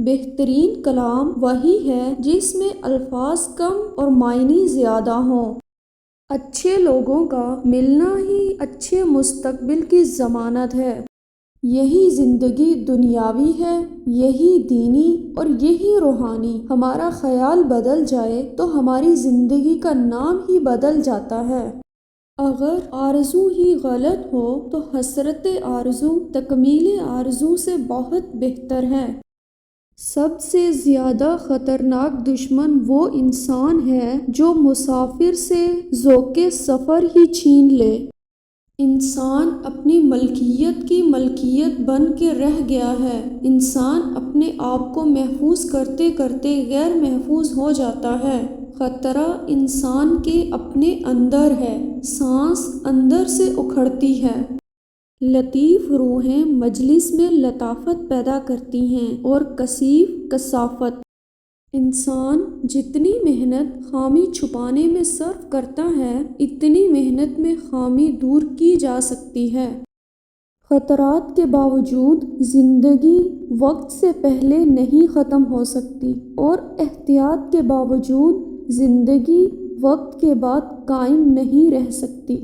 بہترین کلام وہی ہے جس میں الفاظ کم اور معنی زیادہ ہوں۔ اچھے لوگوں کا ملنا ہی اچھے مستقبل کی ضمانت ہے۔ یہی زندگی دنیاوی ہے، یہی دینی اور یہی روحانی۔ ہمارا خیال بدل جائے تو ہماری زندگی کا نام ہی بدل جاتا ہے۔ اگر آرزو ہی غلط ہو تو حسرت آرزو تکمیل آرزو سے بہت بہتر ہے۔ سب سے زیادہ خطرناک دشمن وہ انسان ہے جو مسافر سے ذوق سفر ہی چھین لے۔ انسان اپنی ملکیت کی ملکیت بن کے رہ گیا ہے۔ انسان اپنے آپ کو محفوظ کرتے کرتے غیر محفوظ ہو جاتا ہے۔ خطرہ انسان کے اپنے اندر ہے، سانس اندر سے اکھڑتی ہے۔ لطیف روحیں مجلس میں لطافت پیدا کرتی ہیں اور کثیف کثافت۔ انسان جتنی محنت خامی چھپانے میں صرف کرتا ہے، اتنی محنت میں خامی دور کی جا سکتی ہے۔ خطرات کے باوجود زندگی وقت سے پہلے نہیں ختم ہو سکتی اور احتیاط کے باوجود زندگی وقت کے بعد قائم نہیں رہ سکتی۔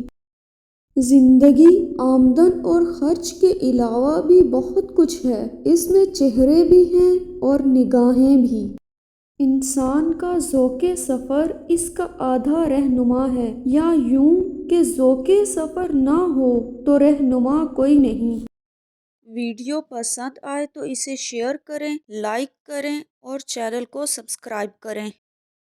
زندگی آمدن اور خرچ کے علاوہ بھی بہت کچھ ہے۔ اس میں چہرے بھی ہیں اور نگاہیں بھی۔ انسان کا ذوق سفر اس کا آدھا رہنما ہے، یا یوں کہ ذوق سفر نہ ہو تو رہنما کوئی نہیں۔ ویڈیو پسند آئے تو اسے شیئر کریں، لائک کریں اور چینل کو سبسکرائب کریں۔